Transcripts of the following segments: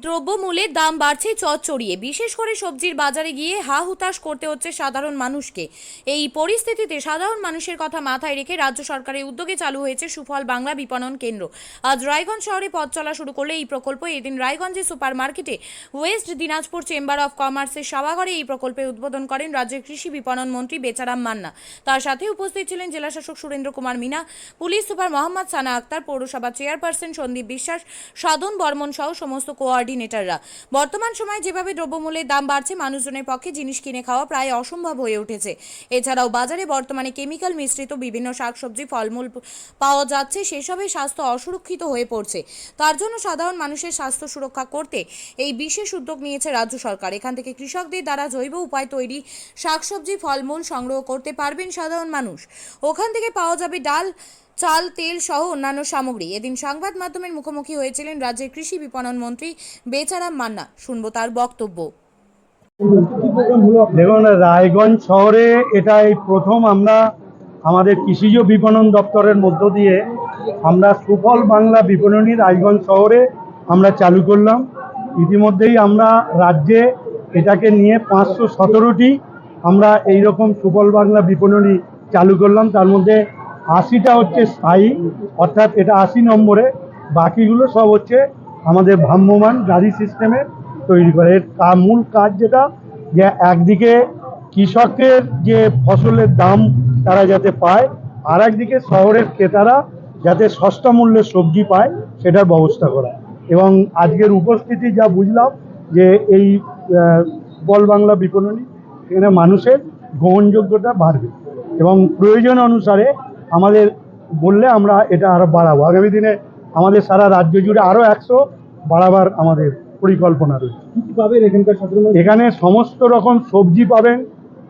দ্রব্যমূল্যের দাম বাড়ছে চড়চড়িয়ে, বিশেষ করে সবজির বাজারে গিয়ে হা হুতাশ করতে হচ্ছে সাধারণ মানুষকে। এই পরিস্থিতিতে সাধারণ মানুষের কথা মাথায় রেখে রাজ্য সরকারের উদ্যোগে চালু হয়েছে সুফল বাংলা বিপণন কেন্দ্র। আজ রায়গঞ্জ শহরে পথ চলা শুরু করলে এই প্রকল্প। এদিন রায়গঞ্জের সুপার মার্কেটে ওয়েস্ট দিনাজপুর চেম্বার অফ কমার্সের সভাঘরে এই প্রকল্পের উদ্বোধন করেন রাজ্যের কৃষি বিপণন মন্ত্রী বেচারাম মান্না। তার সাথে উপস্থিত ছিলেন জেলাশাসক সুরেন্দ্র কুমার মিনা, পুলিশ সুপার মোহাম্মদ সানা আক্তার, পৌরসভা চেয়ারপারসন সন্দীপ বিশ্বাস, সাধন বর্মন সহ সমস্ত কোঅর্ডিনেটররা। বর্তমান সময়ে যেভাবে দ্রব্যমূল্যের দাম বাড়ছে, মানুষজনের পক্ষে জিনিস কিনে খাওয়া প্রায় অসম্ভব হয়ে উঠেছে। এছাড়াও বাজারে বর্তমানে কেমিক্যাল মিশ্রিত বিভিন্ন শাকসবজি ফলমূল পাওয়া যাচ্ছে, সেসবে স্বাস্থ্য অসুরক্ষিত হয়ে পড়ছে। তার জন্য সাধারণ মানুষের স্বাস্থ্য সুরক্ষা করতে এই বিশেষ উদ্যোগ নিয়েছে রাজ্য সরকার। এখান থেকে কৃষকদের দ্বারা জৈব উপায় তৈরি শাকসবজি ফলমূল সংগ্রহ করতে পারবেন সাধারণ মানুষ। ওখান থেকে পাওয়া যাবে ডাল, চাল, তেল সহ অন্যান্য সামগ্রী। এদিন সংবাদ মাধ্যমের মুখোমুখি হয়েছিলেন রাজ্যের কৃষি বিপণন মন্ত্রী বেচারাম মান্না। শুনবো তার বক্তব্য। দেখুন, রায়গঞ্জ শহরে এটাই প্রথম আমরা আমাদের কৃষিজ বিপণন দপ্তরের মধ্য দিয়ে আমরা সুফল বাংলা বিপণনী রায়গঞ্জ শহরে আমরা চালু করলাম। ইতিমধ্যেই আমরা রাজ্যে এটাকে নিয়ে 517টি আমরা এইরকম সুফল বাংলা বিপণনী চালু করলাম। তার মধ্যে 80টা হচ্ছে স্থায়ী, অর্থাৎ এটা 80 নম্বরে, বাকিগুলো সব হচ্ছে আমাদের ভ্রাম্যমান গাড়ি সিস্টেমে তৈরি করে। এর মূল কাজ যেটা, যে একদিকে কৃষকের যে ফসলের দাম তারা যাতে পায়, আর একদিকে শহরের ক্রেতারা যাতে সস্তা মূল্যে সবজি পায় সেটার ব্যবস্থা করা। এবং আজকের উপস্থিতি যা বুঝলাম যে এই সুফল বাংলা বিপণনী, এখানে মানুষের গ্রহণযোগ্যতা বাড়বে এবং প্রয়োজন অনুসারে আমাদের বললে আমরা এটা আরও বাড়াবো। আগামী দিনে আমাদের সারা রাজ্য জুড়ে আরও 100 বাড়াবার আমাদের পরিকল্পনা রয়েছে। এখানে সমস্ত রকম সবজি পাবেন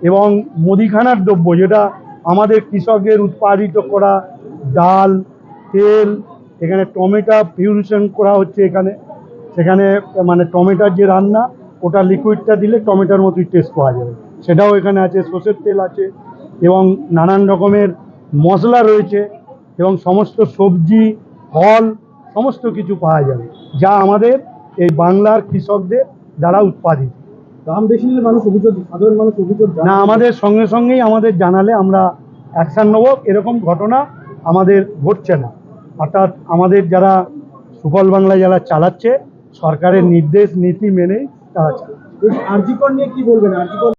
এবং মুদিখানার দ্রব্য, যেটা আমাদের কৃষকের উৎপাদিত করা ডাল, তেল, এখানে টমেটো পিউরিশন করা হচ্ছে সেখানে মানে টমেটোর যে রান্না, ওটা লিকুইডটা দিলে টমেটোর মতোই টেস্ট পাওয়া যাবে, সেটাও এখানে আছে। সর্ষের তেল আছে এবং নানান রকমের মশলা রয়েছে এবং সমস্ত সবজি ফল সমস্ত কিছু পাওয়া যাবে, যা আমাদের এই বাংলার কৃষকদের দ্বারা উৎপাদিত। দাম বেশি নিলে সাধারণ মানুষ অভিযোগ না, আমাদের সঙ্গে সঙ্গেই আমাদের জানালে আমরা অ্যাকশান নেব। এরকম ঘটনা আমাদের ঘটছে না, অর্থাৎ আমাদের যারা সুফল বাংলা যারা চালাচ্ছে, সরকারের নির্দেশ নীতি মেনেই তারা চালাচ্ছে। আরজিকর নিয়ে কি বলবেন? আরজিকর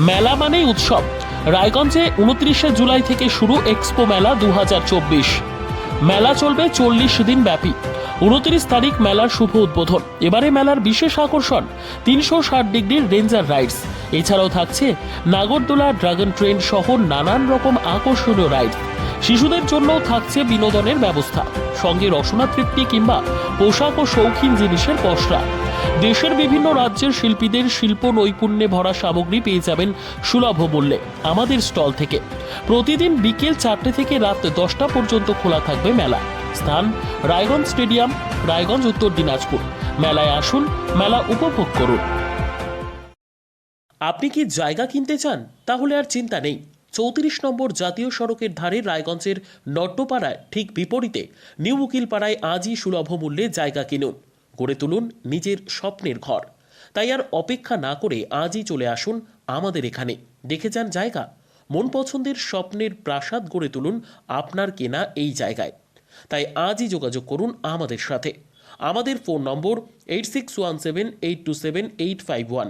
মেলা মানেই উৎসব। রায়গঞ্জে 29শে জুলাই থেকে শুরু এক্সপো মেলা 2024। মেলা চলবে 40 দিন ব্যাপী। 29 তারিখ মেলার শুভ উদ্বোধন। এবারে মেলার বিশেষ আকর্ষণ 360 ডিগ্রির রেঞ্জার রাইডস। এছাড়াও থাকছে নাগরদোলা, ড্রাগন ট্রেন সহ নানান রকম আকর্ষণীয় রাইড। শিশুদের জন্যও থাকছে বিনোদনের ব্যবস্থা, সঙ্গে রসনা তৃপ্তি কিংবা পোশাক ও শৌখিন জিনিসের পসরা। দেশের বিভিন্ন রাজ্যের শিল্পীদের শিল্প নৈপুণ্যে ভরা সামগ্রী পেয়ে যাবেন সুলভ মূল্যে আমাদের স্টল থেকে। প্রতিদিন বিকেল 4টে থেকে রাত 10টা পর্যন্ত খোলা থাকবে মেলা। স্থান রায়গঞ্জ স্টেডিয়াম, রায়গঞ্জ, উত্তর দিনাজপুর। মেলায় আসুন, মেলা উপভোগ করুন। আপনি কি জায়গা কিনতে চান? তাহলে আর চিন্তা নেই। 34 নম্বর জাতীয় সড়কের ধারে রায়গঞ্জের নট্টপাড়ায় ঠিক বিপরীতে নিউ উকিলপাড়ায় আজই সুলভ মূল্যে জায়গা কিনুন, গড়ে তুলুন নিজের স্বপ্নের ঘর। তাই আর অপেক্ষা না করে আজই চলে আসুন আমাদের এখানে, দেখে যান জায়গা। মন পছন্দের স্বপ্নের প্রাসাদ গড়ে তুলুন আপনার কেনা এই জায়গায়। তাই আজই যোগাযোগ করুন আমাদের সাথে। আমাদের ফোন নম্বর 8617827851,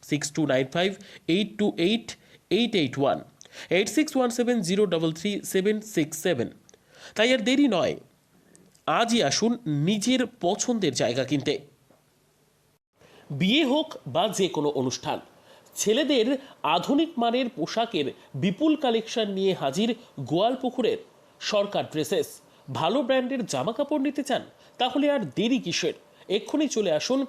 6295828881, 8617033767। তাই আর দেরি নয়, আজই আসুন নিজের পছন্দের জায়গা কিনতে। বিয়ে হোক বা যে কোনো অনুষ্ঠান, ছেলেদের আধুনিক মানের পোশাকের বিপুল কালেকশন নিয়ে হাজির গোয়ালপুকুরের সরকার ড্রেসেস। ভালো ব্র্যান্ডের জামা কাপড় নিতে চান? তাহলে আর দেরি কিসের? এক্ষুনি চলে আসুন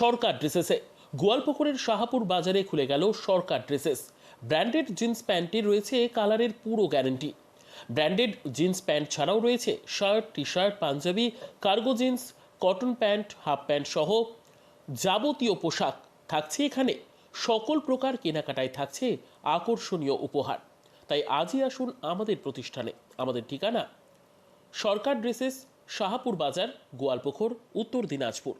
সরকার ড্রেসেসে। গোয়ালপুকুরের শাহাপুর বাজারে খুলে গেল সরকার ড্রেসেস। ব্র্যান্ডেড জিন্স প্যান্টে রয়েছে কালারের পুরো গ্যারান্টি। ব্র্যান্ডেড জিন্স প্যান্ট ছাড়াও রয়েছে shirt, T shirt, Punjabi, cargo jeans, cotton pant, half pant সহ যাবতীয় পোশাক থাকছে এখানে। সকল প্রকার কেনাকাটায় থাকছে আকর্ষণীয় উপহার। তাই আজই আসুন আমাদের প্রতিষ্ঠানে। আমাদের ঠিকানা সরকার ড্রেসেস, শাহাপুর বাজার, গোয়ালপুকুর, উত্তর দিনাজপুর।